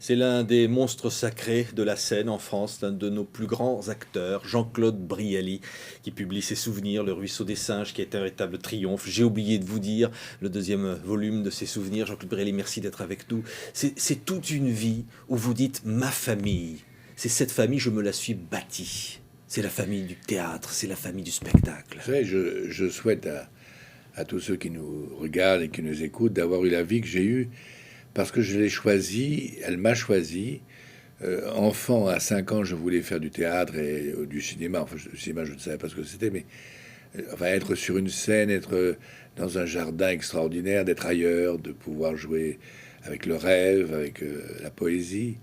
C'est l'un des monstres sacrés de la scène en France, l'un de nos plus grands acteurs, Jean-Claude Brialy, qui publie ses souvenirs, Le Ruisseau des Singes, qui est un véritable triomphe. J'ai oublié de vous dire le deuxième volume de ses souvenirs. Jean-Claude Brialy, merci d'être avec nous. C'est toute une vie où vous dites ma famille. C'est cette famille, je me la suis bâtie. C'est la famille du théâtre, c'est la famille du spectacle. Vous savez, je souhaite à tous ceux qui nous regardent et qui nous écoutent d'avoir eu la vie que j'ai eue parce que je l'ai choisie, elle m'a choisi. Enfant, à 5 ans, je voulais faire du théâtre et du cinéma. Enfin, le cinéma, je ne savais pas ce que c'était, mais enfin, être sur une scène, être dans un jardin extraordinaire, d'être ailleurs, de pouvoir jouer avec le rêve, avec la poésie.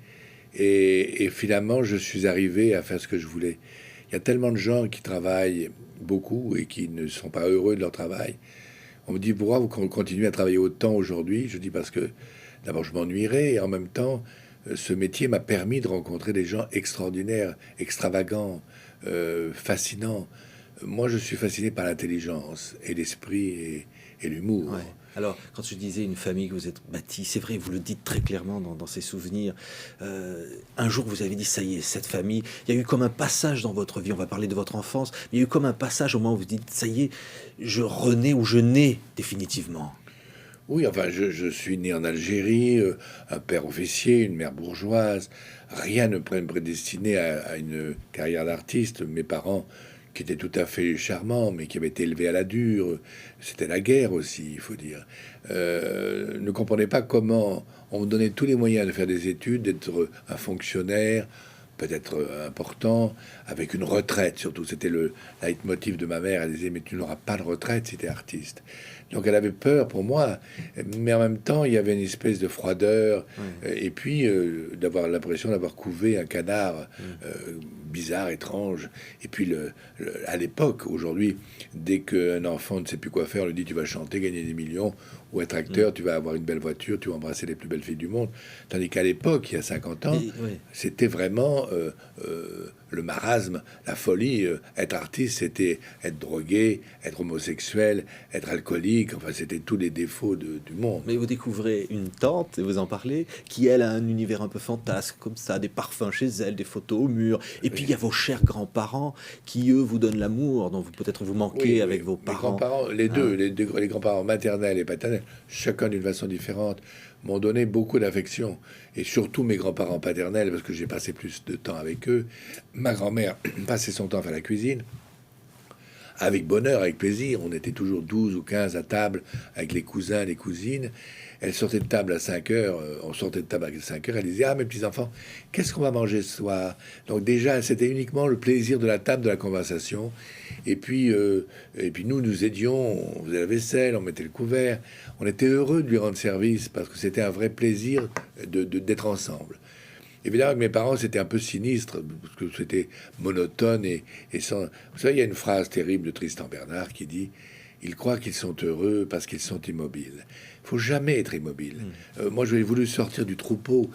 Et finalement, je suis arrivé à faire ce que je voulais. Il y a tellement de gens qui travaillent beaucoup et qui ne sont pas heureux de leur travail. On me dit pourquoi vous continuez à travailler autant aujourd'hui. Je dis parce que d'abord je m'ennuierais et en même temps ce métier m'a permis de rencontrer des gens extraordinaires, extravagants, fascinants. Moi je suis fasciné par l'intelligence et l'esprit et l'humour. Ouais. Alors, quand je disais une famille que vous êtes bâtie, c'est vrai, vous le dites très clairement dans ces souvenirs. Un jour, vous avez dit, ça y est, cette famille, il y a eu comme un passage dans votre vie, on va parler de votre enfance, mais il y a eu comme un passage au moment où vous dites, ça y est, je renais ou je nais définitivement. Oui, enfin, je suis né en Algérie, un père officier, une mère bourgeoise. Rien ne me prédestinait à une carrière d'artiste. Mes parents, qui étaient tout à fait charmants, mais qui avaient été élevés à la dure, c'était la guerre aussi, il faut dire, ne comprenaient pas comment on me donnait tous les moyens de faire des études, d'être un fonctionnaire, peut-être important, avec une retraite surtout. C'était le leitmotiv de ma mère. Elle disait, mais tu n'auras pas de retraite si tu es artiste. Donc elle avait peur pour moi, mais en même temps, il y avait une espèce de froideur, Ouais. et puis d'avoir l'impression d'avoir couvé un canard Mm. bizarre, étrange. Et puis à l'époque, aujourd'hui, dès qu'un enfant ne sait plus quoi faire, on lui dit, tu vas chanter, gagner des millions, ou être acteur, tu vas avoir une belle voiture, tu vas embrasser les plus belles filles du monde. Tandis qu'à l'époque, il y a 50 ans, Et, ouais. c'était vraiment le marasme, la folie. Être artiste, c'était être drogué, être homosexuel, être alcoolique. Enfin, c'était tous les défauts du monde. Mais vous découvrez une tante, et vous en parlez, qui elle a un univers un peu fantasque, comme ça, des parfums chez elle, des photos au mur. Et puis il y a vos chers grands-parents qui, eux, vous donnent l'amour dont vous peut-être vous manquez Oui, avec oui. vos Mes parents. grands-parents, les Hein. deux, les grands-parents maternels et paternels, chacun d'une façon différente, m'ont donné beaucoup d'affection. Et surtout mes grands-parents paternels, parce que j'ai passé plus de temps avec eux. Ma grand-mère passait son temps à faire la cuisine. Avec bonheur, avec plaisir. On était toujours 12 ou 15 à table avec les cousins, les cousines. Elle sortait de table à 5 heures. On sortait de table à 5 heures. Elle disait, ah, mes petits-enfants, qu'est-ce qu'on va manger ce soir? Donc déjà, c'était uniquement le plaisir de la table, de la conversation. Et puis nous, nous aidions. On faisait la vaisselle, on mettait le couvert. On était heureux de lui rendre service parce que c'était un vrai plaisir d'être ensemble. Évidemment que mes parents, c'était un peu sinistre, parce que c'était monotone et sans... Vous savez, il y a une phrase terrible de Tristan Bernard qui dit « Ils croient qu'ils sont heureux parce qu'ils sont immobiles. » Il faut jamais être immobile. Moi, j'avais voulu sortir du troupeau.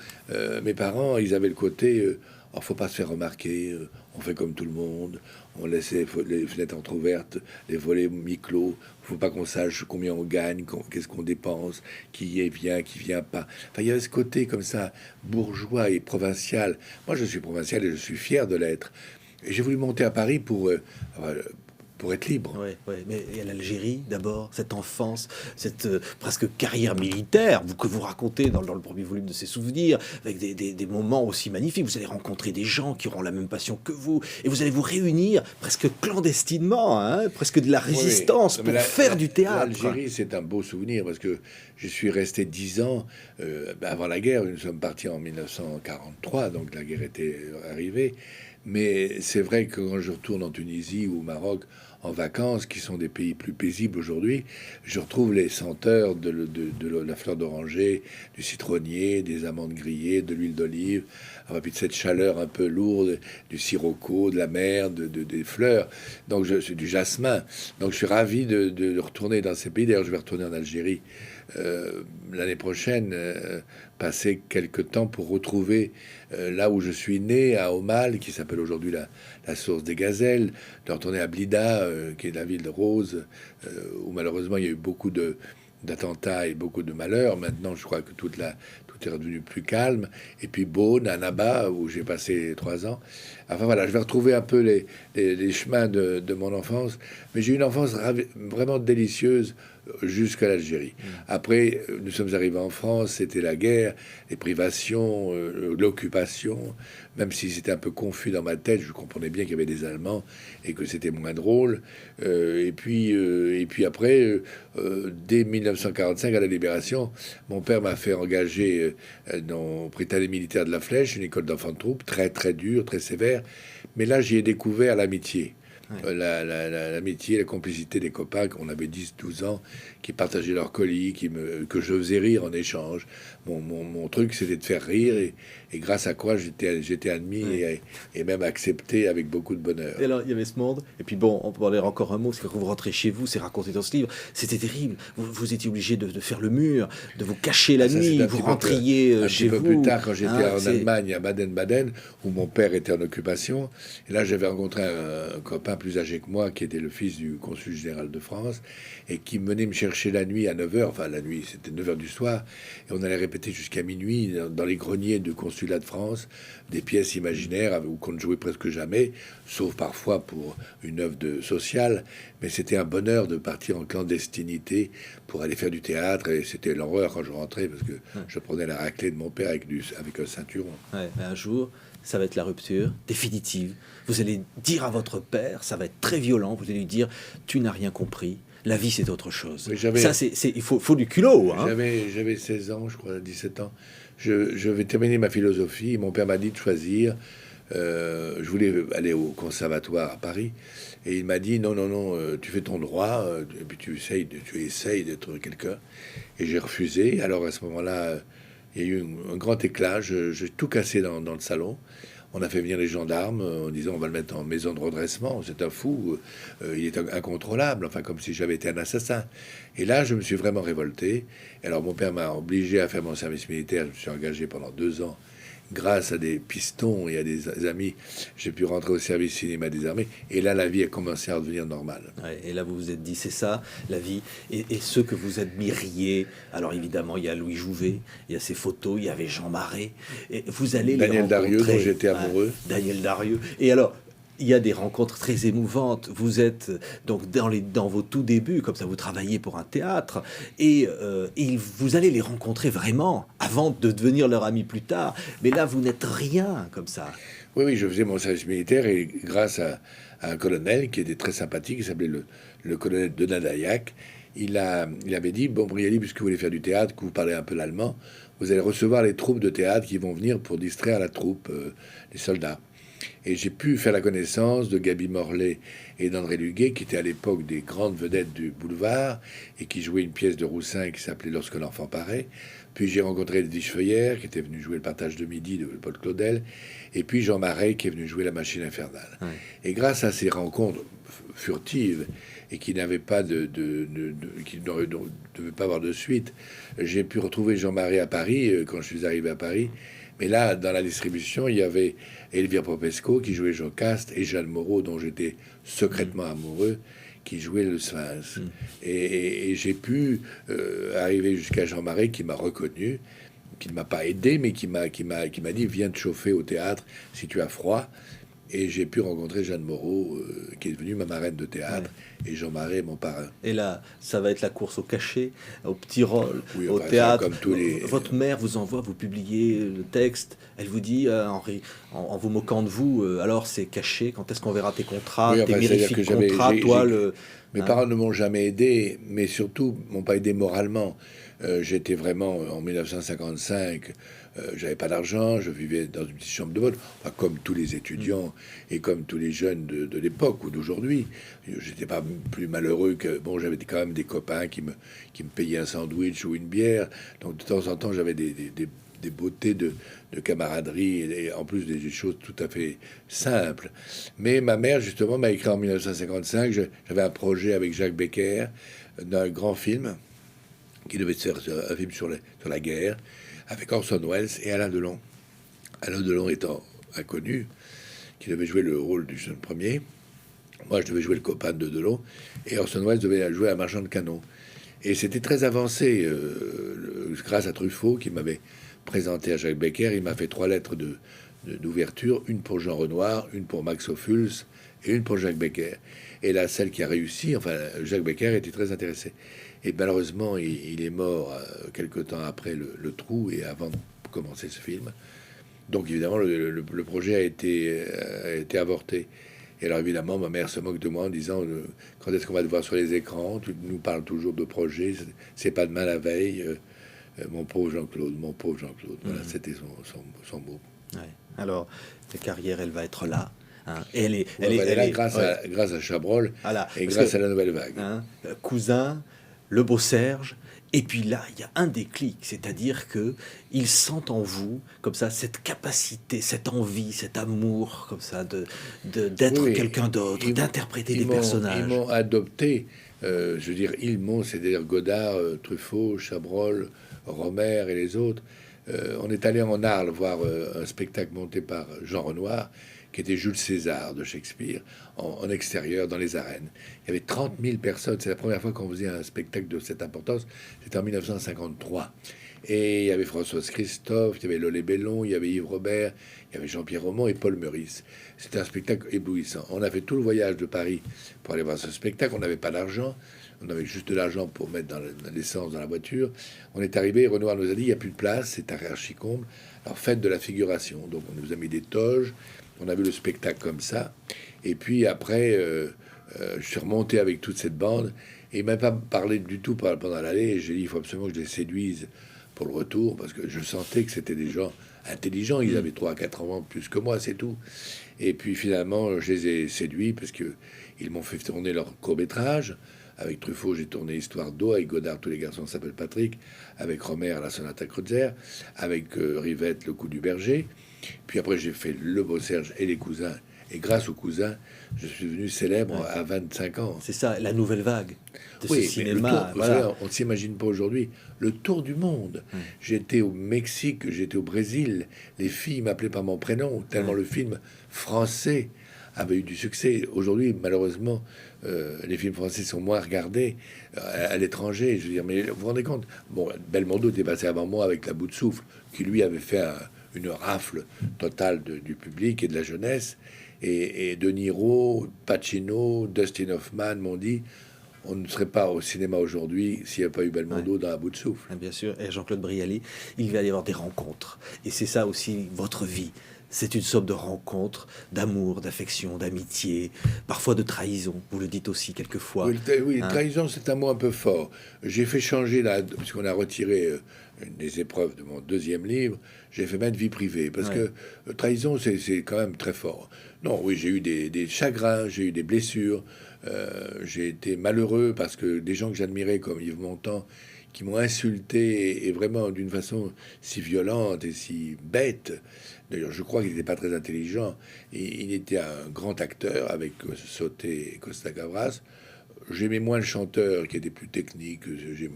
Mes parents, ils avaient le côté oh, faut pas se faire remarquer, on fait comme tout le monde, on laisse les fenêtres entrouvertes, les volets mi-clos, faut pas qu'on sache combien on gagne, qu'est-ce qu'on dépense, qui est vient, qui vient pas. Enfin, il y avait ce côté comme ça, bourgeois et provincial. Moi, je suis provincial et je suis fier de l'être. Et j'ai voulu monter à Paris pour être libre. Ouais, ouais, mais il y a l'Algérie d'abord, cette enfance, cette presque carrière militaire que vous racontez dans le premier volume de ces souvenirs, avec des moments aussi magnifiques. Vous allez rencontrer des gens qui auront la même passion que vous, et vous allez vous réunir presque clandestinement, hein, presque de la Oui, résistance non, pour mais faire du théâtre. l'Algérie, c'est un beau souvenir parce que je suis resté 10 ans avant la guerre. Nous sommes partis en 1943, donc la guerre était arrivée. Mais c'est vrai que quand je retourne en Tunisie ou au Maroc en vacances, qui sont des pays plus paisibles aujourd'hui, je retrouve les senteurs de la fleur d'oranger, du citronnier, des amandes grillées, de l'huile d'olive, et puis de cette chaleur un peu lourde, du sirocco, de la mer, des fleurs. Donc je suis du jasmin. Donc je suis ravi de retourner dans ces pays. D'ailleurs, je vais retourner en Algérie l'année prochaine, passer quelques temps pour retrouver là où je suis né, à Aumale, qui s'appelle aujourd'hui la source des gazelles, de retourner à Blida, qui est la ville de Rose, où malheureusement il y a eu beaucoup d'attentats et beaucoup de malheurs. Maintenant, je crois que toute tout est redevenu plus calme. Et puis Beaune, à Naba, où j'ai passé 3 ans. Enfin voilà, je vais retrouver un peu les chemins de mon enfance. Mais j'ai eu une enfance vraiment délicieuse jusqu'à l'Algérie. Après, nous sommes arrivés en France, c'était la guerre, les privations, l'occupation. Même si c'était un peu confus dans ma tête, je comprenais bien qu'il y avait des Allemands et que c'était moins drôle. Et puis après, dès 1945, à la Libération, mon père m'a fait engager dans Britannique militaire de la Flèche, une école d'enfants de troupe, très très dure, très sévère. Mais là, j'y ai découvert l'amitié. Ouais. L'amitié, la complicité des copains, qu'on avait 10 12 ans, qui partageaient leurs colis, que je faisais rire en échange. Mon truc, c'était de faire rire, et grâce à quoi j'étais admis Ouais. et même accepté avec beaucoup de bonheur. Et alors, il y avait ce monde. Et puis bon, on peut en dire encore un mot, c'est que quand vous rentrez chez vous, c'est raconté dans ce livre, c'était terrible. Vous étiez obligé de faire le mur, de vous cacher la Ça, c'est nuit, un vous petit peu rentriez un chez petit peu vous. plus tard, quand j'étais Hein, en c'est- Allemagne, à Baden-Baden, où mon père était en occupation. Et là, j'avais rencontré un copain plus âgé que moi, qui était le fils du consul général de France, et qui venait me chercher la nuit à 9 heures. Enfin, la nuit, c'était 9 heures du soir. Et on allait répéter jusqu'à minuit dans les greniers du consulat de France, des pièces imaginaires où qu'on ne jouait presque jamais, sauf parfois pour une œuvre sociale. Mais c'était un bonheur de partir en clandestinité pour aller faire du théâtre. Et c'était l'horreur quand je rentrais, parce que je prenais la raclée de mon père avec un ceinturon. Ouais, mais un jour, ça va être la rupture définitive. Vous allez dire à votre père, ça va être très violent, vous allez lui dire, tu n'as rien compris, la vie c'est autre chose. Oui, j'avais- Ça, il faut du culot. Hein. J'avais 16 ans, je crois, 17 ans. Je vais terminer ma philosophie. Mon père m'a dit de choisir. Je voulais aller au conservatoire à Paris. Et il m'a dit, non, non, non, tu fais ton droit, et puis tu essayes d'être quelqu'un. Et j'ai refusé. Alors à ce moment-là, il y a eu un grand éclat. J'ai tout cassé dans le salon. On a fait venir les gendarmes en disant on va le mettre en maison de redressement. C'est un fou, il est incontrôlable, enfin comme si j'avais été un assassin. Et là, je me suis vraiment révolté. Alors mon père m'a obligé à faire mon service militaire. Je me suis engagé pendant 2 ans. Grâce à des pistons et à des amis, j'ai pu rentrer au service cinéma des armées. Et là, la vie a commencé à redevenir normale. Ouais, et là, vous vous êtes dit, c'est ça, la vie. Et ceux que vous admiriez, alors évidemment, il y a Louis Jouvet, il y a ses photos, il y avait Jean Marais. Et vous allez les Daniel Darieux, rencontrer. dont j'étais amoureux. Daniel Darieux. Et alors, il y a des rencontres très émouvantes. Vous êtes donc dans vos tout débuts, comme ça, vous travaillez pour un théâtre, et vous allez les rencontrer vraiment avant de devenir leur ami plus tard. Mais là, vous n'êtes rien comme ça. Oui, oui, je faisais mon service militaire et grâce à un colonel qui était très sympathique, qui s'appelait le colonel de Nadayac, il avait dit, bon, Brialy, puisque vous voulez faire du théâtre, que vous parlez un peu l'allemand, vous allez recevoir les troupes de théâtre qui vont venir pour distraire la troupe, les soldats. Et j'ai pu faire la connaissance de Gaby Morlaix et d'André Luguet, qui étaient à l'époque des grandes vedettes du boulevard et qui jouaient une pièce de Roussin qui s'appelait Lorsque l'enfant paraît. Puis j'ai rencontré Edwige Feuillère, qui était venu jouer le partage de midi de Paul Claudel. Et puis Jean Marais, qui est venu jouer la machine infernale. Ouais. Et grâce à ces rencontres furtives et qui n'avaient pas qui ne devaient pas avoir de suite, j'ai pu retrouver Jean Marais à Paris quand je suis arrivé à Paris. Mais là, dans la distribution, il y avait Elvire Popesco qui jouait Jocaste et Jeanne Moreau, dont j'étais secrètement amoureux, qui jouait le Sphinx. Et j'ai pu arriver jusqu'à Jean Marais qui m'a reconnu, qui ne m'a pas aidé, mais qui m'a dit viens te chauffer au théâtre si tu as froid. Et j'ai pu rencontrer Jeanne Moreau, qui est devenue ma marraine de théâtre, et Jean Marais, mon parrain. Et là, ça va être la course au cachet, au petit rôle, Oui, au enfin, théâtre. comme tous les- Votre mère vous envoie, vous publiez le texte. Elle vous dit, en vous moquant de vous, alors c'est caché. Quand est-ce qu'on verra tes contrats, Oui, tes enfin, c'est-à-dire mirifiques que j'avais- contrats, j'ai- toi j'ai- le. Mes Hein. parents ne m'ont jamais aidé, mais surtout m'ont pas aidé moralement. J'étais vraiment en 1955, j'avais pas d'argent, je vivais dans une petite chambre de bonne, enfin, comme tous les étudiants et comme tous les jeunes de l'époque ou d'aujourd'hui. J'étais pas plus malheureux que bon, j'avais quand même des copains qui me payaient un sandwich ou une bière, donc de temps en temps j'avais des beautés de camaraderie et en plus des choses tout à fait simples. Mais ma mère, justement, m'a écrit en 1955. J'avais un projet avec Jacques Becker d'un grand film qui devait se faire un film sur la guerre avec Orson Welles et Alain Delon. Alain Delon étant inconnu, qui devait jouer le rôle du jeune premier. Moi, je devais jouer le copain de Delon et Orson Welles devait jouer un marchand de canon. Et c'était très avancé grâce à Truffaut qui m'avait présenté à Jacques Becker, il m'a fait 3 lettres d'ouverture, une pour Jean Renoir, une pour Max Ophuls et une pour Jacques Becker. Et là, celle qui a réussi, enfin, Jacques Becker était très intéressé. Et malheureusement, il est mort quelque temps après le Trou et avant de commencer ce film. Donc évidemment, le projet a été avorté. Et alors évidemment, ma mère se moque de moi en disant quand est-ce qu'on va te voir sur les écrans? Tu nous parles toujours de projets, c'est pas demain la veille. Mon pauvre Jean-Claude, mon pauvre Jean-Claude. Voilà, c'était son mot. Ouais. Alors, la carrière, elle va être là. Hein. Et Elle est là grâce à Chabrol et grâce à la Nouvelle Vague. Hein, Cousin, Le Beau Serge. Et puis là, il y a un déclic, c'est-à-dire que ils sentent en vous, comme ça, cette capacité, cette envie, cet amour, comme ça, d'être quelqu'un d'autre, d'interpréter des personnages. Ils m'ont adopté, je veux dire, c'est-à-dire Godard, Truffaut, Chabrol, Romer et les autres. On est allé en Arles voir un spectacle monté par Jean Renoir, qui était Jules César de Shakespeare, en extérieur, dans les arènes. Il y avait 30 000 personnes. C'est la première fois qu'on faisait un spectacle de cette importance. C'était en 1953. Et il y avait Françoise Christophe, il y avait Lolé Bellon, il y avait Yves Robert, il y avait Jean-Pierre Romand et Paul Meurice. C'était un spectacle éblouissant. On a fait tout le voyage de Paris pour aller voir ce spectacle. On n'avait pas d'argent. On avait juste de l'argent pour mettre dans l'essence dans la voiture. On est arrivé, Renoir nous a dit, il n'y a plus de place, c'est à Archicombe. Alors faites de la figuration. Donc on nous a mis des toges. On a vu le spectacle comme ça. Et puis après, je suis remonté avec toute cette bande. Et il m'a pas parlé du tout pendant l'allée. J'ai dit, il faut absolument que je les séduise pour le retour, parce que je sentais que c'était des gens intelligents. Ils avaient 3 à 4 ans plus que moi, c'est tout. Et puis finalement, je les ai séduits parce que ils m'ont fait tourner leur court-métrage. Avec Truffaut, j'ai tourné Histoire d'eau. Avec Godard, Tous les garçons s'appellent Patrick. Avec Romer, La sonate Kreutzer. Avec Rivette, Le coup du berger. Puis après, j'ai fait Le Beau Serge et Les cousins. Et grâce aux cousins, je suis devenu célèbre à 25 ans. C'est ça, la nouvelle vague de ce cinéma. Tour, voilà. On ne s'imagine pas aujourd'hui. Le tour du monde. J'étais au Mexique, j'étais au Brésil. Les filles m'appelaient par mon prénom, tellement le film français avait eu du succès. Aujourd'hui, malheureusement, les films français sont moins regardés à l'étranger. Je veux dire, mais vous vous rendez compte? Bon, Belmondo était passé avant moi avec La Bout de Souffle, qui lui avait fait une rafle totale du public et de la jeunesse. Et De Niro, Pacino, Dustin Hoffman m'ont dit on ne serait pas au cinéma aujourd'hui s'il n'y a pas eu Belmondo dans La Bout de Souffle. Bien sûr, et Jean-Claude Brialy, il va y avoir des rencontres. Et c'est ça aussi votre vie. C'est une sorte de rencontre, d'amour, d'affection, d'amitié, parfois de trahison. Vous le dites aussi quelquefois. Oui, trahison, c'est un mot un peu fort. J'ai fait changer, puisqu'on a retiré des épreuves de mon deuxième livre, j'ai fait mettre vie privée, parce que trahison, c'est quand même très fort. Non, oui, j'ai eu des chagrins, j'ai eu des blessures, j'ai été malheureux parce que des gens que j'admirais comme Yves Montand, qui m'ont insulté et vraiment d'une façon si violente et si bête. D'ailleurs, je crois qu'il n'était pas très intelligent. Il était un grand acteur avec Sauté et Costa Gavras. J'aimais moins le chanteur qui était plus technique.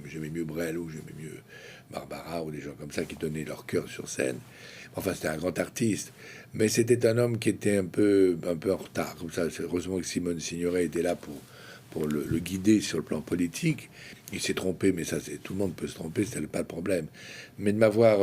J'aimais mieux Brel ou j'aimais mieux Barbara ou des gens comme ça qui donnaient leur cœur sur scène. Enfin, c'était un grand artiste. Mais c'était un homme qui était un peu en retard. Comme ça, heureusement que Simone Signoret était là pour le guider sur le plan politique. Il s'est trompé, mais ça, tout le monde peut se tromper, c'était pas le problème. Mais de m'avoir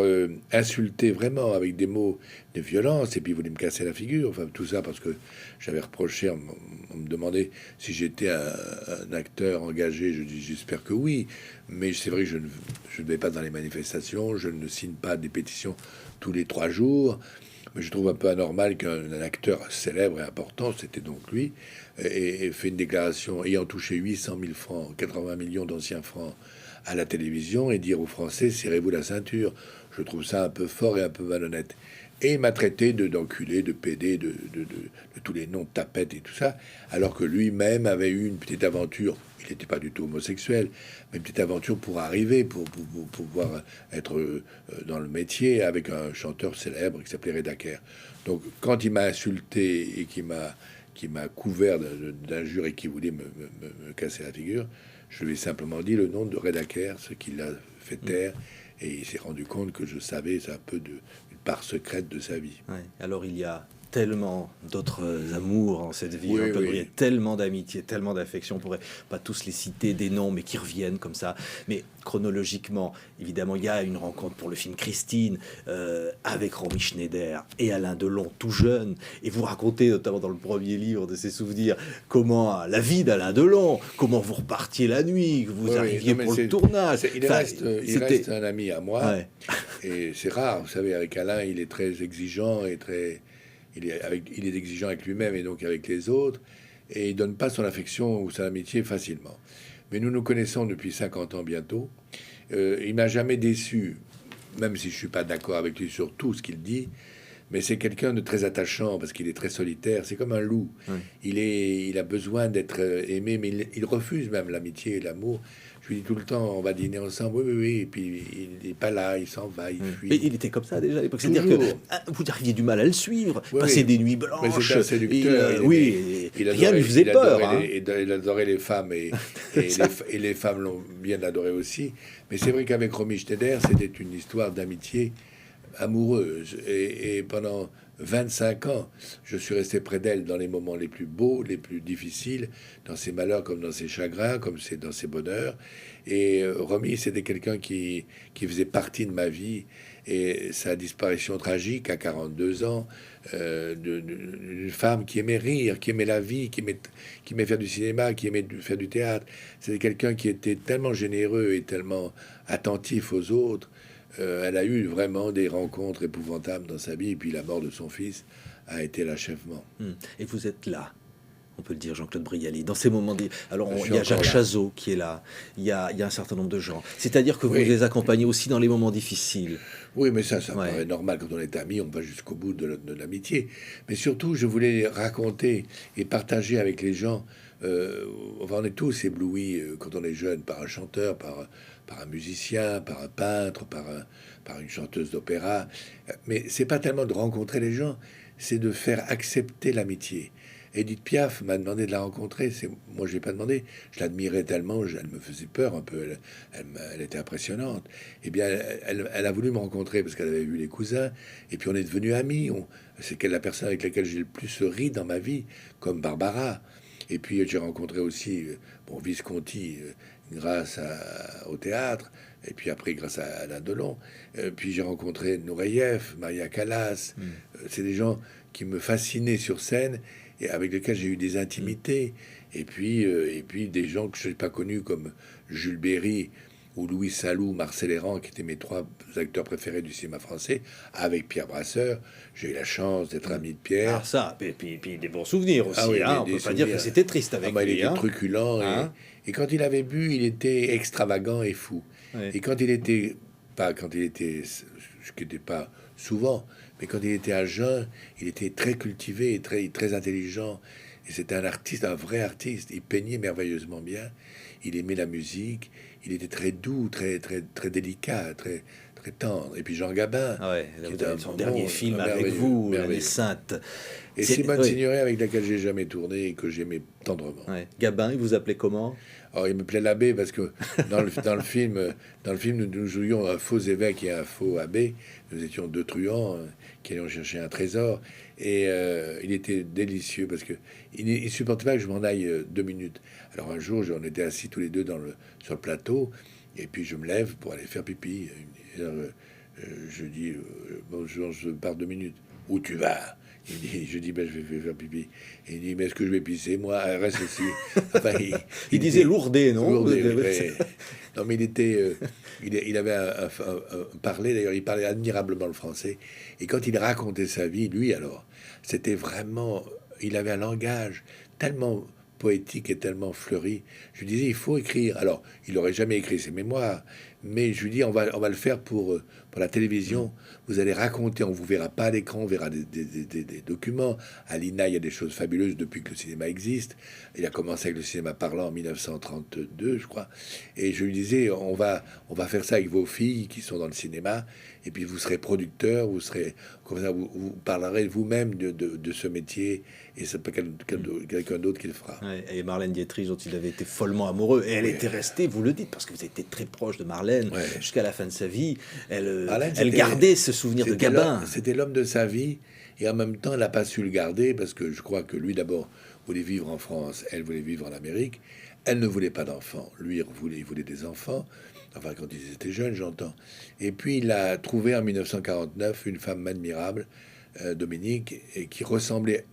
insulté vraiment avec des mots de violence, et puis il voulait me casser la figure, enfin tout ça parce que j'avais reproché, on me demandait si j'étais un acteur engagé, je dis j'espère que oui, mais c'est vrai que je ne vais pas dans les manifestations, je ne signe pas des pétitions tous les 3 jours, mais je trouve un peu anormal qu'un acteur célèbre et important, c'était donc lui, et fait une déclaration ayant touché 800 000 francs, 80 millions d'anciens francs à la télévision et dire aux Français serrez-vous la ceinture. Je trouve ça un peu fort et un peu malhonnête. Et il m'a traité d'enculé, de pédé, de tous les noms de tapettes et tout ça, alors que lui-même avait eu une petite aventure. Il n'était pas du tout homosexuel, mais une petite aventure pour arriver, pour pouvoir être dans le métier avec un chanteur célèbre qui s'appelait Reda Kerr. Donc quand il m'a insulté et qui m'a couvert d'injures et qui voulait me casser la figure, je lui ai simplement dit le nom de Reda Kerr, ce qui l'a fait taire, et il s'est rendu compte que je savais, c'est un peu une part secrète de sa vie. Alors il y a tellement d'autres amours en cette vie, Oui, Jean-Claude oui. Brialy, tellement d'amitié, tellement d'affection. On pourrait pas tous les citer des noms, mais qui reviennent comme ça. Mais chronologiquement, évidemment, il y a une rencontre pour le film Christine avec Romy Schneider et Alain Delon, tout jeune. Et vous racontez, notamment dans le premier livre de ses souvenirs, comment la vie d'Alain Delon, comment vous repartiez la nuit, que vous Oui, oui. arriviez Non, mais pour le tournage. il Enfin, reste un ami à moi. Ouais. Et c'est rare, vous savez, avec Alain, il est très exigeant et il est exigeant avec lui-même et donc avec les autres, et il donne pas son affection ou son amitié facilement. Mais nous nous connaissons depuis 50 ans bientôt. Il m'a jamais déçu, même si je suis pas d'accord avec lui sur tout ce qu'il dit. Mais c'est quelqu'un de très attachant parce qu'il est très solitaire. C'est comme un loup. Ouais. Il a besoin d'être aimé, mais il refuse même l'amitié et l'amour. Je lui dis tout le temps, on va dîner ensemble. Oui, oui, oui. Et puis il n'est pas là, il s'en va, il fuit. Mais il était comme ça déjà à l'époque. C'est-à-dire que Toujours. vous aviez du mal à le suivre, Oui, passer oui. des nuits Mais blanches. c'était un séducteur. Oui, il rien ne lui faisait il peur. adorait Hein. il adorait les femmes et les femmes l'ont bien adoré aussi. Mais c'est vrai qu'avec Romy Schneider, c'était une histoire d'amitié amoureuse. Et pendant 25 ans, je suis resté près d'elle dans les moments les plus beaux, les plus difficiles, dans ses malheurs comme dans ses chagrins, comme c'est dans ses bonheurs. Et Romy, c'était quelqu'un qui faisait partie de ma vie. Et sa disparition tragique à 42 ans, d'une femme qui aimait rire, qui aimait la vie, qui aimait faire du cinéma, qui aimait faire du théâtre. C'était quelqu'un qui était tellement généreux et tellement attentif aux autres. Elle a eu vraiment des rencontres épouvantables dans sa vie. Et puis la mort de son fils a été l'achèvement. Et vous êtes là, on peut le dire, Jean-Claude Brialy, dans ces moments. Alors, Je suis il y a Jacques encore là. Chazot qui est là, il y a un certain nombre de gens. C'est-à-dire que vous Oui. les accompagnez aussi dans les moments difficiles. Oui, mais ça Ouais. paraît normal quand on est amis, on va jusqu'au bout de l'amitié. Mais surtout, je voulais raconter et partager avec les gens. Enfin, on est tous éblouis quand on est jeune par un chanteur, par un musicien, par un peintre, par une chanteuse d'opéra. Mais c'est pas tellement de rencontrer les gens, c'est de faire accepter l'amitié. Edith Piaf m'a demandé de la rencontrer. Moi, je l'ai pas demandé. Je l'admirais tellement, elle me faisait peur un peu. Elle était impressionnante. Eh bien, elle a voulu me rencontrer parce qu'elle avait vu les cousins. Et puis, on est devenus amis. C'est la personne avec laquelle j'ai le plus ri dans ma vie, comme Barbara. Et puis, j'ai rencontré aussi Visconti grâce au théâtre. Et puis après, grâce à Alain Delon. Puis, j'ai rencontré Nureyev, Maria Callas. C'est des gens qui me fascinaient sur scène et avec lesquels j'ai eu des intimités. Et puis des gens que je n'ai pas connus comme Jules Berry ou Louis Salou, Marcel Errand, qui étaient mes trois acteurs préférés du cinéma français, avec Pierre Brasseur. J'ai eu la chance d'être ami de Pierre. Alors ça, et puis des bons souvenirs aussi. Ah oui, Hein, on des peut pas dire que souvenirs. c'était triste avec Il lui. était Hein. truculent. Hein? Et quand il avait bu, il était extravagant et fou. Ouais. Et quand il était, ce qui n'était pas souvent, mais quand il était à jeun, il était très cultivé et très intelligent. Et c'était un artiste, un vrai artiste. Il peignait merveilleusement bien. Il aimait la musique. Il était très doux, très délicat, très tendre. Et puis Jean Gabin, Ah ouais, qui vous était avez un son bon- dernier film un avec merveilleux, vous, merveilleux. L'année Sainte. Et C'est- Simone oui. Signoret, avec laquelle j'ai jamais tourné et que j'aimais tendrement. Ouais. Gabin, il vous appelait comment? Alors, il me plaît l'abbé parce que dans le film, nous jouions un faux évêque et un faux abbé. Nous étions deux truands qui allions chercher un trésor. Et il était délicieux parce que il supportait pas que je m'en aille 2 minutes. Alors un jour, on était assis tous les deux sur le plateau. Et puis je me lève pour aller faire pipi. Et alors, je dis bonjour, je pars 2 minutes. Où tu vas? Je dis ben, je vais faire pipi. Et il dit mais est-ce que je vais pisser? Moi, reste ici. Enfin, Il disait lourdé, non? Lourdé, oui. Non, mais il était, il avait un parler. D'ailleurs, il parlait admirablement le français. Et quand il racontait sa vie, lui, alors, c'était vraiment, il avait un langage tellement poétique et tellement fleuri. Je lui disais, il faut écrire. Alors, il n'aurait jamais écrit ses mémoires, mais je lui dis, on va le faire pour la télévision. Vous allez raconter, on vous verra pas à l'écran, on verra des documents. À l'INA, il y a des choses fabuleuses depuis que le cinéma existe. Il a commencé avec le cinéma parlant en 1932, je crois. Et je lui disais, on va faire ça avec vos filles qui sont dans le cinéma. Et puis vous serez producteur, vous vous parlerez vous-même de ce métier. Et c'est pas quelqu'un d'autre qui le fera. Ouais, et Marlène Dietrich, dont il avait été follement amoureux. Et elle était restée, vous le dites, parce que vous étiez très proche de Marlène. Marlène, Ouais. jusqu'à la fin de sa vie, Marlène, elle gardait ce souvenir de Gabin. C'était l'homme de sa vie, et en même temps, elle n'a pas su le garder, parce que je crois que lui, d'abord, voulait vivre en France, elle voulait vivre en Amérique. Elle ne voulait pas d'enfants. Lui, il voulait des enfants. Enfin, quand ils étaient jeunes, j'entends. Et puis, il a trouvé en 1949 une femme admirable, Dominique, et qui ressemblait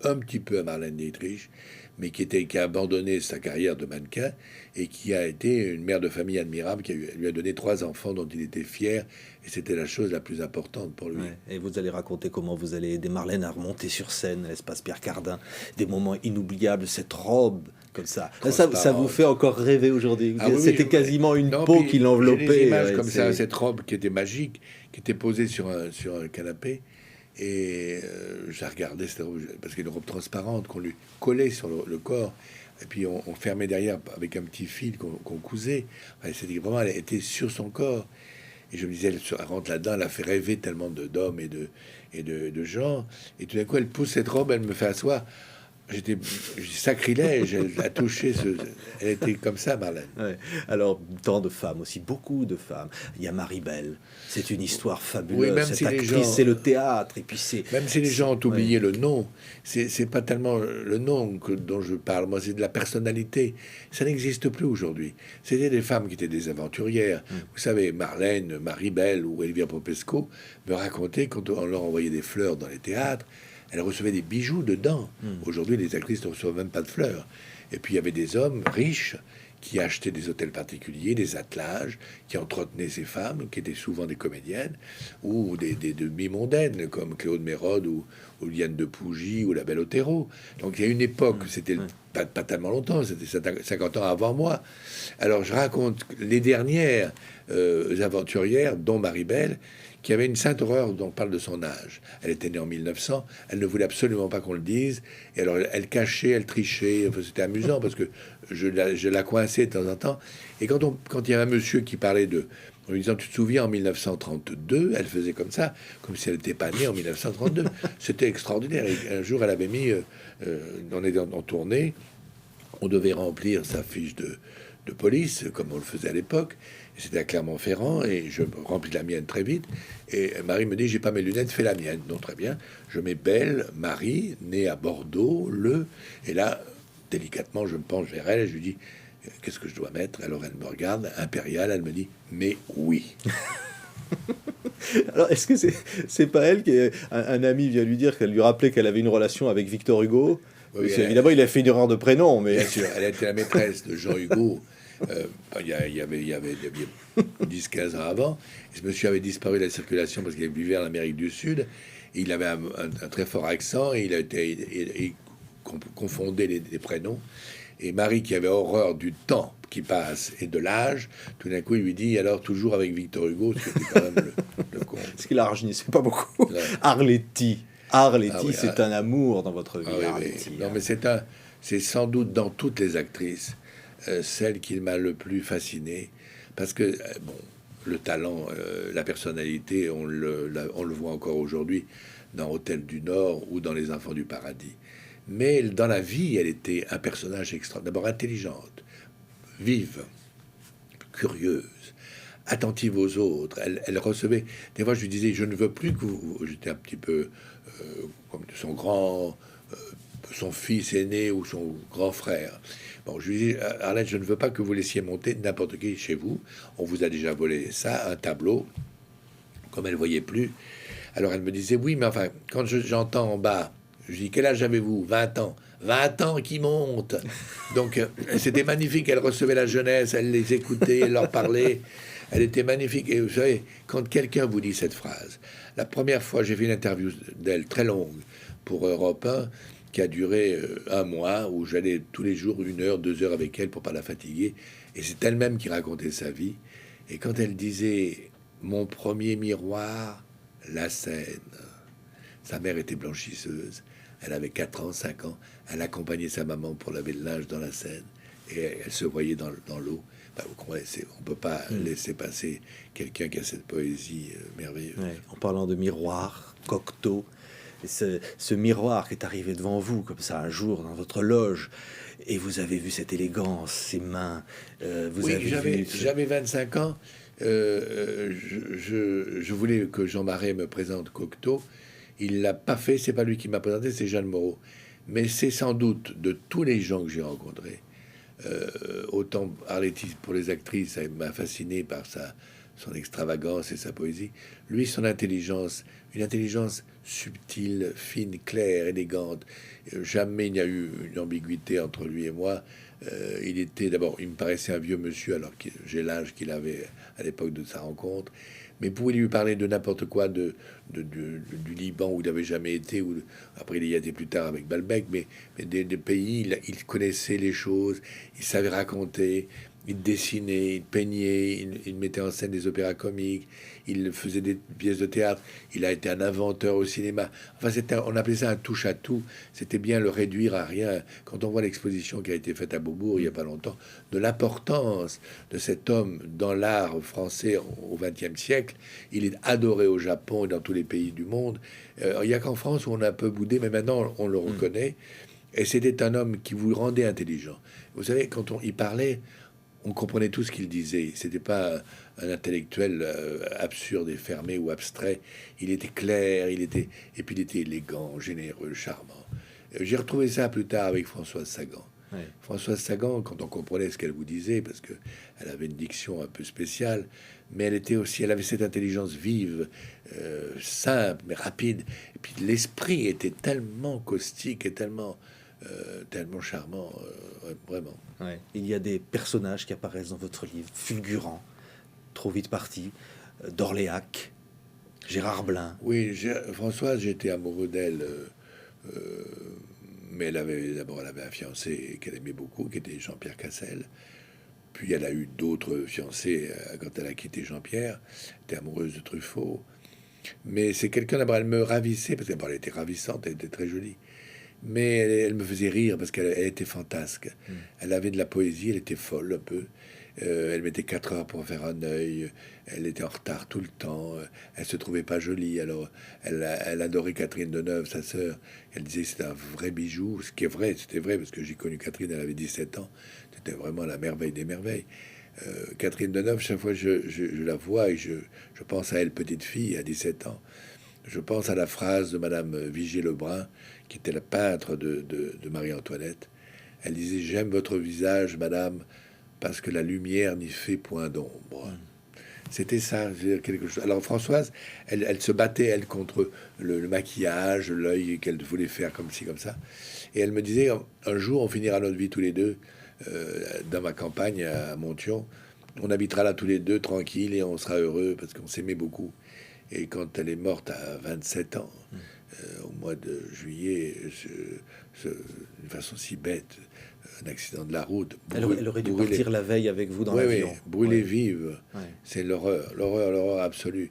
un petit peu à Marlène Dietrich, mais qui a abandonné sa carrière de mannequin et qui a été une mère de famille admirable, lui a donné 3 enfants dont il était fier, et c'était la chose la plus importante pour lui. Ouais. Et vous allez raconter comment vous allez aider Marlène à remonter sur scène à l'espace Pierre Cardin, des moments inoubliables, cette robe comme ça. Ça vous fait encore rêver aujourd'hui. Ah oui, C'était quasiment une peau qui l'enveloppait. J'ai des images comme ça, cette robe qui était magique, qui était posée sur un canapé. Et j'ai regardé cette robe, parce qu'il y a une robe transparente qu'on lui collait sur le corps. Et puis on fermait derrière avec un petit fil qu'on cousait. Enfin, c'était vraiment, elle était sur son corps. Et je me disais, elle rentre là-dedans, elle a fait rêver tellement d'hommes et de gens. Et tout d'un coup, elle pousse cette robe, elle me fait asseoir. J'étais sacrilège, elle a touché elle était comme ça, Marlène. Ouais. Alors, tant de femmes aussi, beaucoup de femmes. Il y a Marie-Belle, c'est une histoire fabuleuse. Oui, même cette si les actrice, gens, c'est le théâtre. Et puis même si les gens ont oublié le nom, c'est pas tellement le nom dont je parle, moi, c'est de la personnalité. Ça n'existe plus aujourd'hui. C'était des femmes qui étaient des aventurières. Vous savez, Marlène, Marie-Belle ou Elvire Popesco me racontaient quand on leur envoyait des fleurs dans les théâtres, elle recevait des bijoux dedans. Aujourd'hui, les actrices ne reçoivent même pas de fleurs. Et puis, il y avait des hommes riches qui achetaient des hôtels particuliers, des attelages, qui entretenaient ces femmes, qui étaient souvent des comédiennes, ou des demi-mondaines, comme Claude Mérode ou Liane de Pougy ou la Belle Otero. Donc, il y a une époque, c'était pas tellement longtemps, c'était 50 ans avant moi. Alors, je raconte les dernières aventurières, dont Marie-Belle, qui avait une sainte horreur dont on parle de son âge. Elle était née en 1900, elle ne voulait absolument pas qu'on le dise, et alors elle cachait, elle trichait, enfin, c'était amusant parce que je la coinçais de temps en temps, et quand il y avait un monsieur qui parlait en lui disant, tu te souviens, en 1932, elle faisait comme ça, comme si elle n'était pas née en 1932. C'était extraordinaire. Et un jour, elle avait mis, on était en tournée, on devait remplir sa fiche de police, comme on le faisait à l'époque. C'était à Clermont-Ferrand, et je remplis la mienne très vite. Et Marie me dit, j'ai pas mes lunettes, fais la mienne. Non, très bien. Je mets Belle Marie, née à Bordeaux, et là, délicatement, je me penche vers elle et je lui dis, qu'est-ce que je dois mettre? Alors elle me regarde, impériale, elle me dit, mais oui. Alors, est-ce que c'est pas elle qui un ami vient lui dire qu'elle lui rappelait qu'elle avait une relation avec Victor Hugo? Oui, évidemment, il a fait une erreur de prénom, mais bien sûr, elle était la maîtresse de Jean Hugo. Il y avait 10-15 ans avant. Et ce monsieur avait disparu de la circulation parce qu'il vivait en Amérique du Sud. Et il avait un très fort accent et il confondait les prénoms. Et Marie, qui avait horreur du temps qui passe et de l'âge, tout d'un coup, il lui dit, alors toujours avec Victor Hugo, ce qui était quand même le con. ce qu'il a rajeunissait pas beaucoup. Ouais. Arletty, Oui, c'est un amour dans votre vie. Oui, Arletty, non, mais c'est sans doute dans toutes les actrices celle qui m'a le plus fasciné, parce que bon, le talent, la personnalité, on le voit encore aujourd'hui dans Hôtel du Nord ou dans Les Enfants du Paradis. Mais dans la vie, elle était un personnage d'abord intelligente, vive, curieuse, attentive aux autres. Elle recevait. Des fois, je lui disais, je ne veux plus que vous. J'étais un petit peu comme son fils aîné ou son grand frère. Bon, je lui dis, Arlette, je ne veux pas que vous laissiez monter n'importe qui chez vous. On vous a déjà volé ça, un tableau. Comme elle voyait plus. Alors elle me disait, oui, mais enfin, quand j'entends en bas, je dis, quel âge avez-vous? 20 ans. 20 ans qui montent. Donc, c'était magnifique. Elle recevait la jeunesse, elle les écoutait, elle leur parlait. Elle était magnifique. Et vous savez, quand quelqu'un vous dit cette phrase, la première fois, j'ai fait une interview d'elle très longue pour Europe 1, qui a duré un mois, où j'allais tous les jours 1 heure, 2 heures avec elle pour pas la fatiguer. Et c'est elle-même qui racontait sa vie. Et quand elle disait, mon premier miroir, la Seine. Sa mère était blanchisseuse. Elle avait 4 ans, 5 ans. Elle accompagnait sa maman pour laver le linge dans la Seine. Et elle se voyait dans l'eau. Ben, vous comprenez, on ne peut pas laisser passer quelqu'un qui a cette poésie merveilleuse. Ouais, en parlant de miroir, Cocteau, et ce miroir qui est arrivé devant vous, comme ça, un jour, dans votre loge, et vous avez vu cette élégance, ces mains. Oui, j'avais 25 ans. Je voulais que Jean Marais me présente Cocteau. Il l'a pas fait, c'est pas lui qui m'a présenté, c'est Jeanne Moreau. Mais c'est sans doute de tous les gens que j'ai rencontrés, autant Arletty pour les actrices, ça m'a fasciné par son extravagance et sa poésie. Lui, son intelligence, une intelligence subtile, fine, claire, élégante. Jamais il n'y a eu une ambiguïté entre lui et moi. Il était d'abord, il me paraissait un vieux monsieur alors que j'ai l'âge qu'il avait à l'époque de sa rencontre. Mais vous pouvez lui parler de n'importe quoi, du Liban où il n'avait jamais été, ou après il y a été plus tard avec Balbec, mais des pays, il connaissait les choses, il savait raconter, il dessinait, il peignait, il mettait en scène des opéras comiques, il faisait des pièces de théâtre, il a été un inventeur au cinéma. Enfin, on appelait ça un touche-à-tout. C'était bien le réduire à rien. Quand on voit l'exposition qui a été faite à Beaubourg il n'y a pas longtemps, de l'importance de cet homme dans l'art français au XXe siècle, il est adoré au Japon et dans tous les pays du monde. Il n'y a qu'en France où on a un peu boudé, mais maintenant on le reconnaît. Et c'était un homme qui vous rendait intelligent. Vous savez, quand il parlait, on comprenait tout ce qu'il disait. C'était pas un intellectuel absurde et fermé ou abstrait. Il était clair, et puis il était élégant, généreux, charmant. J'ai retrouvé ça plus tard avec Françoise Sagan. Ouais. Françoise Sagan, quand on comprenait ce qu'elle vous disait, parce que elle avait une diction un peu spéciale, mais elle avait cette intelligence vive, simple mais rapide. Et puis l'esprit était tellement caustique et tellement charmant, vraiment. Ouais. Il y a des personnages qui apparaissent dans votre livre, fulgurants, trop vite partis, d'Orléac, Gérard Blin. Oui, Françoise, j'étais amoureux d'elle, mais elle avait un fiancé qu'elle aimait beaucoup, qui était Jean-Pierre Cassel. Puis elle a eu d'autres fiancés quand elle a quitté Jean-Pierre. Elle était amoureuse de Truffaut. Mais c'est quelqu'un, d'abord, elle me ravissait, parce qu'elle était ravissante, elle était très jolie. Mais elle me faisait rire parce qu'elle était fantasque. Elle avait de la poésie, elle était folle un peu. Elle mettait 4 heures pour faire un œil. Elle était en retard tout le temps. Elle se trouvait pas jolie. Alors, elle adorait Catherine Deneuve, sa sœur. Elle disait c'est un vrai bijou. Ce qui est vrai, c'était vrai parce que j'ai connu Catherine, elle avait 17 ans. C'était vraiment la merveille des merveilles. Catherine Deneuve, chaque fois je la vois et je pense à elle, petite fille, à 17 ans. Je pense à la phrase de Madame Vigée-Lebrun, qui était la peintre de Marie-Antoinette. Elle disait « J'aime votre visage, madame, parce que la lumière n'y fait point d'ombre. » C'était ça, je veux dire, quelque chose. Alors Françoise, elle se battait, elle, contre le maquillage, l'œil qu'elle voulait faire comme ci, comme ça. Et elle me disait, un jour, on finira notre vie tous les deux, dans ma campagne à Montion. On habitera là tous les deux, tranquille, et on sera heureux, parce qu'on s'aimait beaucoup. Et quand elle est morte à 27 ans, au mois de juillet, d'une façon si bête, un accident de la route. Elle aurait dû partir la veille avec vous dans l'avion. Oui, brûlée vive. Ouais. C'est l'horreur absolue.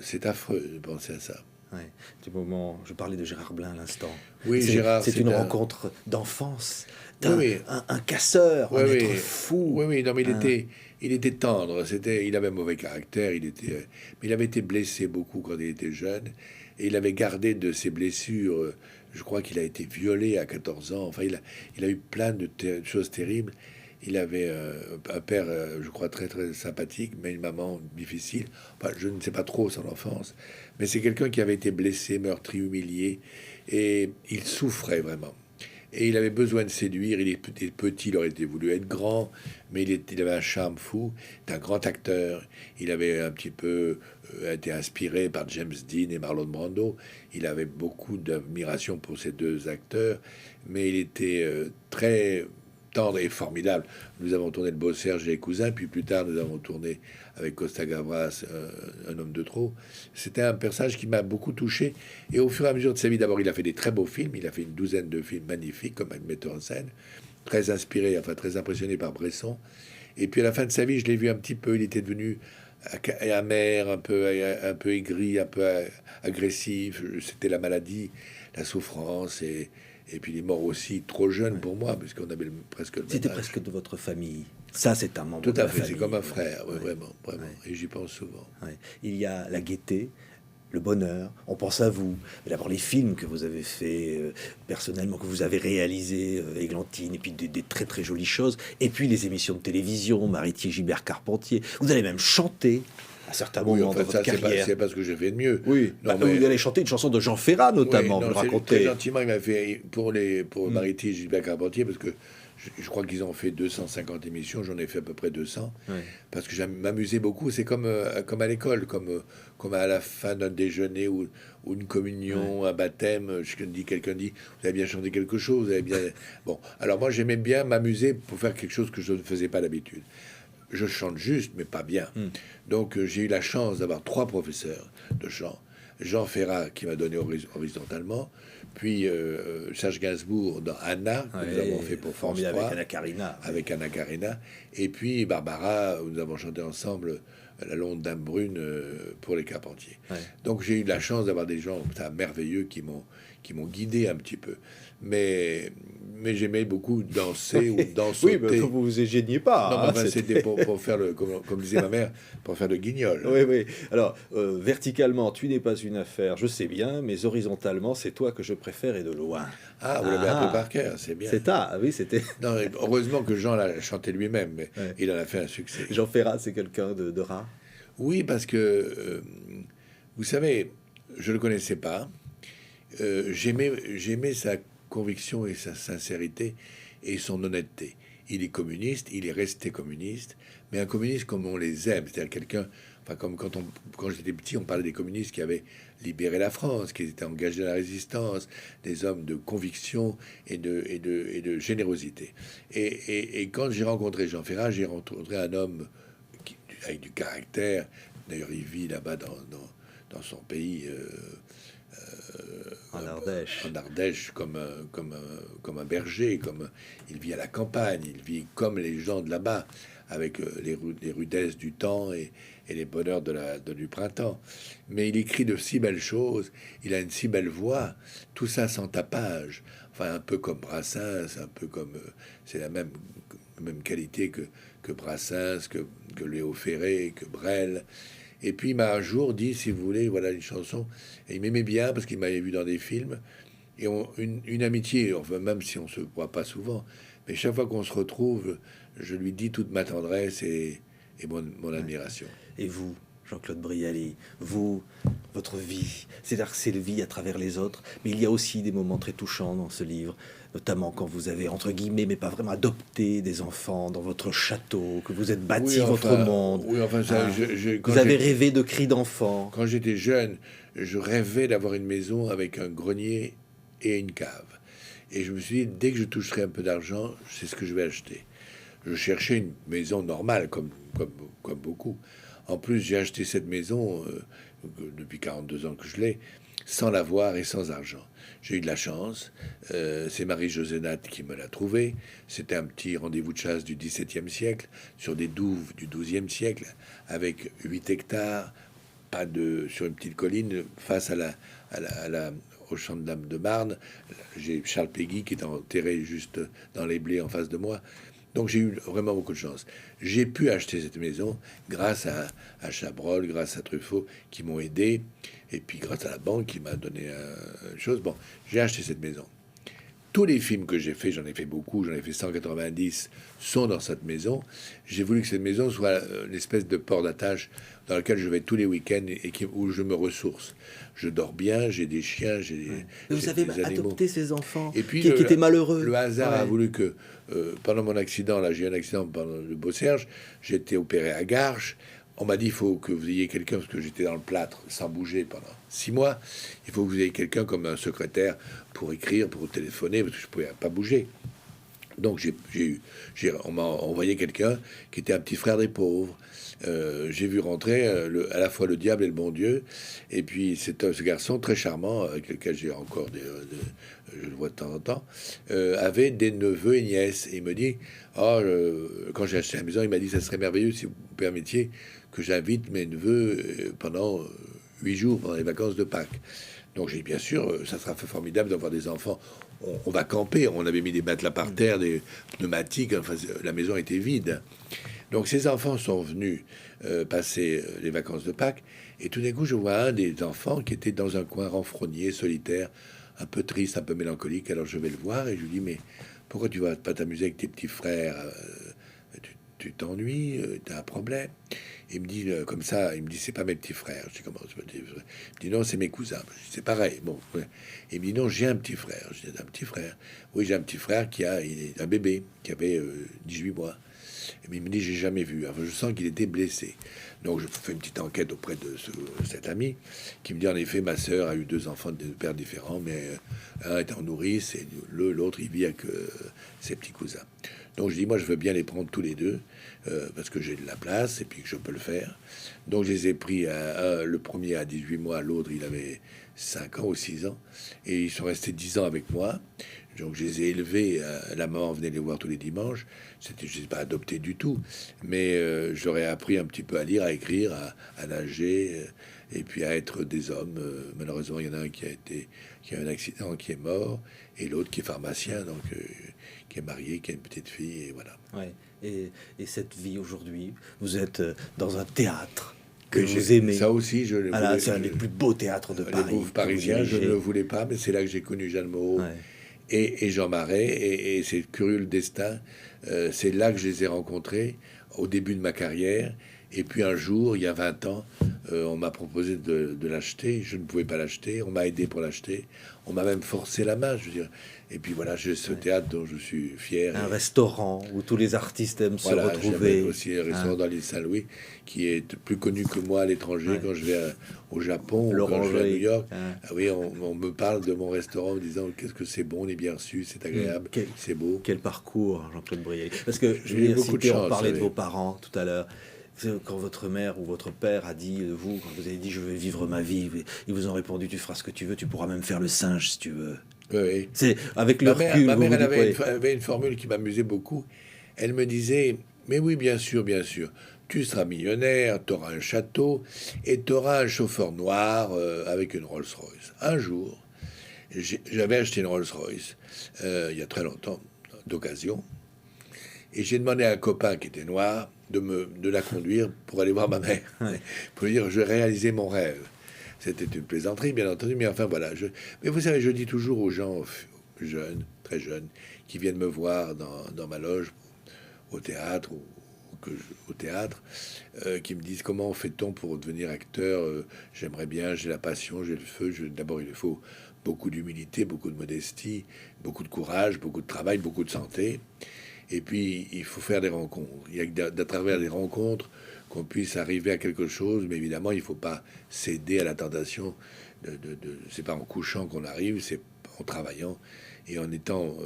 C'est affreux de penser à ça. Ouais. Du moment, je parlais de Gérard Blin à l'instant. Oui, Gérard, c'est une rencontre d'enfance, un casseur, un être fou. Oui, non, mais il était tendre. Il avait un mauvais caractère. Mais il avait été blessé beaucoup quand il était jeune, et il avait gardé de ses blessures. Je crois qu'il a été violé à 14 ans. Enfin, il a eu plein de choses terribles. Il avait un père, je crois, très très sympathique, mais une maman difficile. Enfin, je ne sais pas trop son enfance, mais c'est quelqu'un qui avait été blessé, meurtri, humilié, et il souffrait vraiment. Et il avait besoin de séduire. Il était petit, il aurait été voulu être grand, mais il avait un charme fou. C'est un grand acteur. Il avait un petit peu été inspiré par James Dean et Marlon Brando. Il avait beaucoup d'admiration pour ces deux acteurs, mais il était très tendre et formidable. Nous avons tourné le Beau Serge et les Cousins, puis plus tard nous avons tourné avec Costa Gavras, Un homme de trop. C'était un personnage qui m'a beaucoup touché, et au fur et à mesure de sa vie, d'abord il a fait des très beaux films, il a fait une douzaine de films magnifiques comme un metteur en scène, très inspiré, enfin très impressionné par Bresson. Et puis à la fin de sa vie, je l'ai vu un petit peu, il était devenu amer, un peu aigri, un peu agressif. C'était la maladie, la souffrance, et puis il est mort aussi trop jeune pour moi, puisqu'on avait presque le même âge. C'était presque de votre famille. Ça, c'est un membre Tout de la à fait, famille. c'est comme un frère, vraiment. Et j'y pense souvent. Il y a la gaieté, le bonheur, on pense à vous. D'abord les films que vous avez fait personnellement, que vous avez réalisés, Églantine, et puis des très très jolies choses, et puis les émissions de télévision, Maritier, Gilbert Carpentier. Vous allez même chanter à certains moments dans votre carrière. C'est pas ce que j'ai fait de mieux. Oui, non, vous allez chanter une chanson de Jean Ferrat notamment, oui, non, vous racontez. Très gentiment, il m'a fait pour Maritier et Gilbert Carpentier, parce que je crois qu'ils ont fait 250 émissions, j'en ai fait à peu près 200, parce que j'aime m'amuser beaucoup. C'est comme à l'école, comme à la fin d'un déjeuner ou une communion, un baptême. Quelqu'un dit, vous avez bien chanté quelque chose, vous avez bien... Bon, alors moi j'aimais bien m'amuser pour faire quelque chose que je ne faisais pas d'habitude. Je chante juste, mais pas bien. Donc j'ai eu la chance d'avoir 3 professeurs de chant. Jean Ferrat, qui m'a donné horizontalement, puis Serge Gainsbourg dans Anna, que nous avons fait pour France 3, avec Anna Karina, et puis Barbara, où nous avons chanté ensemble La Londe Dame Brune pour les Carpentiers. Donc j'ai eu la chance d'avoir des gens merveilleux qui m'ont guidé un petit peu. Mais j'aimais beaucoup danser ou danser. Oui, mais vous vous égéniez pas. Non, enfin, c'était pour faire comme disait ma mère, pour faire le guignol. Oui. Alors, verticalement, tu n'es pas une affaire, je sais bien, mais horizontalement, c'est toi que je préfère et de loin. Ah, vous l'avez appris par cœur, c'est bien. Oui, c'était... Non, heureusement que Jean l'a chanté lui-même, mais il en a fait un succès. Jean Ferrat, c'est quelqu'un de rare. Oui, parce que, vous savez, je ne le connaissais pas. J'aimais sa conviction et sa sincérité et son honnêteté. Il est communiste, il est resté communiste, mais un communiste comme on les aime, c'est-à-dire quelqu'un, enfin comme quand j'étais petit, on parlait des communistes qui avaient libéré la France, qui étaient engagés dans la résistance, des hommes de conviction et de générosité. Et quand j'ai rencontré Jean Ferrat, j'ai rencontré un homme avec du caractère. D'ailleurs, il vit là-bas dans son pays. En Ardèche. En Ardèche, comme un berger, il vit à la campagne, il vit comme les gens de là-bas, avec les rudesses du temps et les bonheurs du printemps. Mais il écrit de si belles choses, il a une si belle voix, tout ça sans tapage, enfin un peu comme Brassens, un peu comme... c'est la même qualité que Brassens, que Léo Ferré, que Brel. Et puis il m'a un jour dit, si vous voulez, voilà une chanson. Et il m'aimait bien parce qu'il m'avait vu dans des films. Et une amitié, enfin, même si on se voit pas souvent, mais chaque fois qu'on se retrouve, je lui dis toute ma tendresse et mon admiration. Et vous, Jean-Claude Brialy, votre vie, c'est-à-dire que c'est la vie à travers les autres, mais il y a aussi des moments très touchants dans ce livre, notamment quand vous avez, entre guillemets, mais pas vraiment, adopté des enfants dans votre château, que vous êtes bâti votre monde. Oui, enfin, ça, vous avez rêvé de cris d'enfants. Quand j'étais jeune, je rêvais d'avoir une maison avec un grenier et une cave. Et je me suis dit, dès que je toucherai un peu d'argent, c'est ce que je vais acheter. Je cherchais une maison normale, comme beaucoup. En plus, j'ai acheté cette maison depuis 42 ans que je l'ai, sans l'avoir et sans argent. J'ai eu de la chance. C'est Marie-José Nat qui me l'a trouvé. C'était un petit rendez-vous de chasse du XVIIe siècle, sur des douves du XIIe siècle, avec 8 hectares, sur une petite colline, face au champ de Dame de Marne. J'ai Charles Péguy qui est enterré juste dans les blés en face de moi. Donc j'ai eu vraiment beaucoup de chance. J'ai pu acheter cette maison grâce à Chabrol, grâce à Truffaut qui m'ont aidé, et puis grâce à la banque qui m'a donné une chose. Bon, j'ai acheté cette maison. Tous les films que j'ai fait, j'en ai fait beaucoup, j'en ai fait 190, sont dans cette maison. J'ai voulu que cette maison soit une espèce de port d'attache dans lequel je vais tous les week-ends où je me ressource. Je dors bien, j'ai des chiens, vous avez des animaux. Adopté ces enfants et puis, qui étaient malheureux. Le hasard a voulu que, pendant mon accident, là j'ai eu un accident pendant le Beau-Serge, j'ai été opéré à Garches. On m'a dit, il faut que vous ayez quelqu'un, parce que j'étais dans le plâtre, sans bouger pendant 6 mois, il faut que vous ayez quelqu'un comme un secrétaire pour écrire, pour téléphoner, parce que je ne pouvais pas bouger. Donc on m'a envoyé quelqu'un qui était un petit frère des pauvres. J'ai vu rentrer à la fois le diable et le bon Dieu. Et puis ce garçon très charmant, avec lequel j'ai encore je le vois de temps en temps, avait des neveux et nièces. Et il me dit, quand j'ai acheté la maison, il m'a dit, ça serait merveilleux si vous permettiez que j'invite mes neveux pendant 8 jours, pendant les vacances de Pâques. Donc j'ai dit, bien sûr, ça sera formidable d'avoir des enfants. On va camper. On avait mis des matelas par terre, des pneumatiques. Enfin, la maison était vide. Donc ces enfants sont venus passer les vacances de Pâques, et tout d'un coup je vois un des enfants qui était dans un coin renfrogné, solitaire, un peu triste, un peu mélancolique. Alors je vais le voir et je lui dis, mais pourquoi tu vas pas t'amuser avec tes petits frères? Tu t'ennuies, tu as un problème? Il me dit comme ça, il me dit, c'est pas mes petits frères. Je dis, comment ça veut dire? Il me dit, non, c'est mes cousins. Je dis, c'est pareil. Bon, ouais. Il me dit, non, j'ai un petit frère. Je dis, un petit frère? Oui, j'ai un petit frère il est un bébé qui avait 18 mois. Et il me dit, j'ai jamais vu. Enfin, je sens qu'il était blessé. Donc je fais une petite enquête auprès de cet ami qui me dit, en effet, ma sœur a eu deux enfants de pères différents, mais un est en nourrice et l'autre il vit avec ses petits cousins. Donc je dis, moi je veux bien les prendre tous les deux parce que j'ai de la place et puis que je peux le faire. Donc je les ai pris, le premier à 18 mois, l'autre il avait 5 ans ou 6 ans, et ils sont restés 10 ans avec moi. Donc je les ai élevés, la maman venait les voir tous les dimanches. C'était, je sais pas adopté du tout, mais j'aurais appris un petit peu à lire, à écrire, à nager, et puis à être des hommes. Malheureusement, il y en a un qui a un accident, qui est mort, et l'autre qui est pharmacien, donc qui est marié, qui a une petite fille, et voilà. Ouais. Et cette vie aujourd'hui, vous êtes dans un théâtre que Et vous aimez. ça aussi, je le Ah là, voulais. c'est un des plus beaux théâtres de Les Paris. Bouffes parisiens, je ne le voulais pas, mais c'est là que j'ai connu Jeanne Moreau. Ouais. Et Jean Marais, et c'est curieux le destin. C'est là que je les ai rencontrés au début de ma carrière. Et puis un jour, il y a 20 ans, on m'a proposé de l'acheter. Je ne pouvais pas l'acheter. On m'a aidé pour l'acheter. On m'a même forcé la main, je veux dire. Et puis voilà, j'ai ce théâtre dont je suis fier. Un restaurant où tous les artistes aiment se Voilà, retrouver. j'avais aussi un restaurant dans l'île Saint-Louis qui est plus connu que moi à l'étranger. Quand je vais au Japon ou quand je vais à New York, ah oui, on me parle de mon restaurant en me disant qu'est-ce que c'est bon, on est bien reçu, c'est agréable, c'est beau. Quel parcours, Jean-Claude Brialy. Parce que je J'ai eu vais beaucoup de citer, on chance, parlait de oui. vos parents tout à l'heure. Quand votre mère ou votre père a dit de vous, quand vous avez dit je vais vivre ma vie, ils vous ont répondu tu feras ce que tu veux, tu pourras même faire le singe si tu veux. Oui, oui. C'est avec le recul. Ma mère, vous elle vous dites, avait une formule qui m'amusait beaucoup. Elle me disait, mais oui, bien sûr, tu seras millionnaire, tu auras un château et tu auras un chauffeur noir avec une Rolls-Royce. Un jour, j'avais acheté une Rolls-Royce il y a très longtemps, d'occasion, et j'ai demandé à un copain qui était noir de la conduire pour aller voir ma mère, pour lui dire, je réalisais mon rêve. C'était une plaisanterie, bien entendu, mais enfin voilà. Mais vous savez, je dis toujours aux gens jeunes, très jeunes, qui viennent me voir dans ma loge au théâtre au théâtre, qui me disent comment fait-on pour devenir acteur? J'aimerais bien, j'ai la passion, j'ai le feu. D'abord, il faut beaucoup d'humilité, beaucoup de modestie, beaucoup de courage, beaucoup de travail, beaucoup de santé. Et puis, il faut faire des rencontres. Il y a qu'à travers des rencontres qu'on puisse arriver à quelque chose, mais évidemment, il ne faut pas céder à la tentation. C'est pas en couchant qu'on arrive, c'est en travaillant et en étant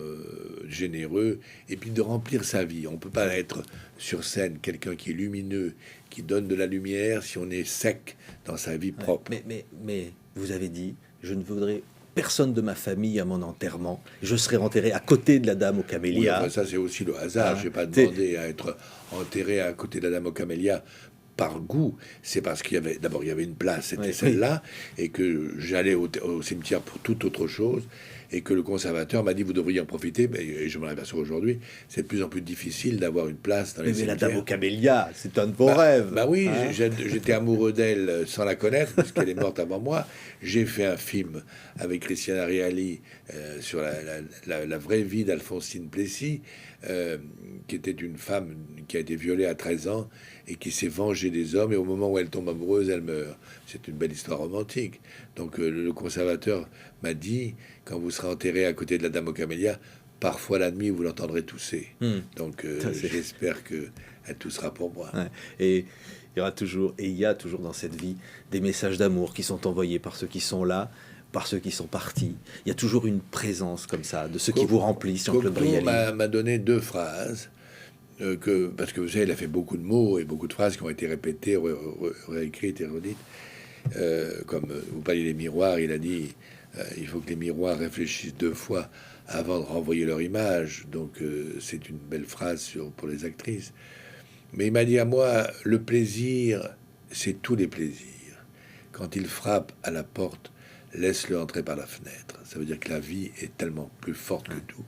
généreux, et puis de remplir sa vie. On peut pas être sur scène quelqu'un qui est lumineux, qui donne de la lumière, si on est sec dans sa vie propre. mais vous avez dit, je ne voudrais personne de ma famille à mon enterrement. Je serai enterré à côté de la dame aux Oui, camélias. enfin, ça c'est aussi le hasard. J'ai pas demandé à être enterré à côté de la dame aux camélias par goût. C'est parce qu'il y avait d'abord il y avait une place, c'était celle-là, et que j'allais au cimetière pour toute autre chose, et que le conservateur m'a dit vous devriez en profiter. Mais je m'en aperçois aujourd'hui, c'est de plus en plus difficile d'avoir une place dans les Mais la cimetières. dame aux camélias, c'est un de vos rêves. Bah oui, Hein? j'étais amoureux d'elle sans la connaître, parce qu'elle est morte avant moi. J'ai fait un film avec Christiane Ariali sur la vraie vie d'Alphonsine Plessis, qui était une femme qui a été violée à 13 ans et qui s'est vengée des hommes. Et au moment où elle tombe amoureuse, elle meurt. C'est une belle histoire romantique. Donc le conservateur m'a dit, quand vous serez enterré à côté de la dame aux camélias, parfois la nuit, vous l'entendrez tousser. Donc j'espère que elle toussera pour moi. Ouais. Et il y a toujours dans cette vie des messages d'amour qui sont envoyés par ceux qui sont là, par ceux qui sont partis. Il y a toujours une présence comme ça de ceux qui vous remplissent. Jean-Claude Brialy m'a donné 2 phrases parce que vous savez, il a fait beaucoup de mots et beaucoup de phrases qui ont été répétées, réécrites et redites. Comme vous parliez des miroirs, il a dit il faut que les miroirs réfléchissent 2 fois avant de renvoyer leur image. Donc c'est une belle phrase pour les actrices. Mais il m'a dit à moi, le plaisir, c'est tous les plaisirs. Quand il frappe à la porte, laisse-le entrer par la fenêtre. Ça veut dire que la vie est tellement plus forte que tout.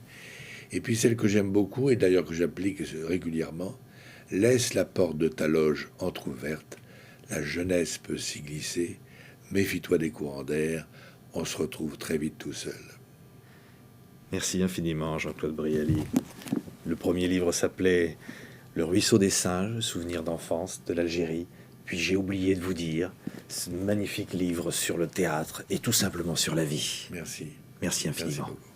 Et puis celle que j'aime beaucoup, et d'ailleurs que j'applique régulièrement, Laisse la porte de ta loge entr'ouverte, la jeunesse peut s'y glisser, méfie-toi des courants d'air, on se retrouve très vite tout seul. Merci infiniment, Jean-Claude Brialy. Le premier livre s'appelait Le ruisseau des singes, souvenirs d'enfance de l'Algérie. Puis j'ai oublié de vous dire, ce magnifique livre sur le théâtre et tout simplement sur la vie. Merci. Merci infiniment. Merci beaucoup.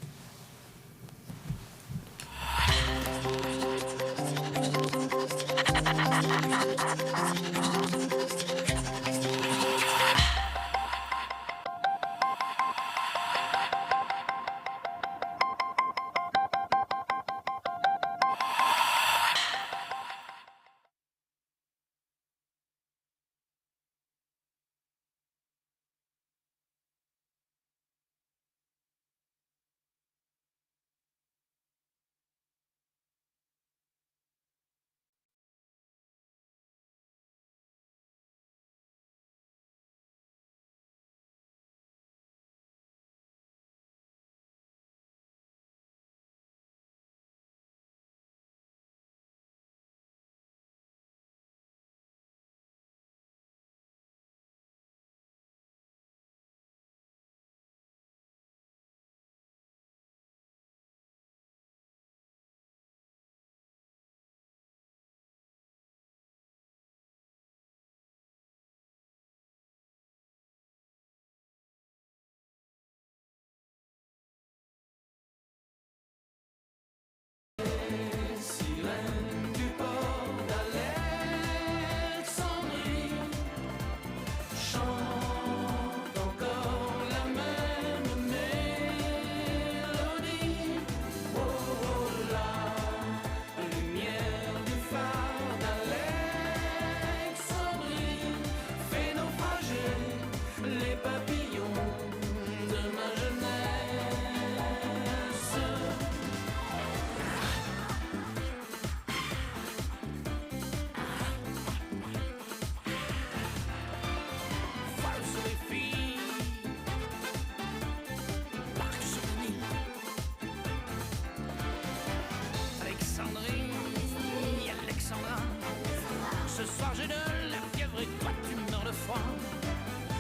Ce soir j'ai de la fièvre et toi tu meurs de froid.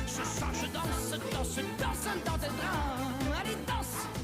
Ce soir je danse, danse, danse dans tes draps. Allez danse.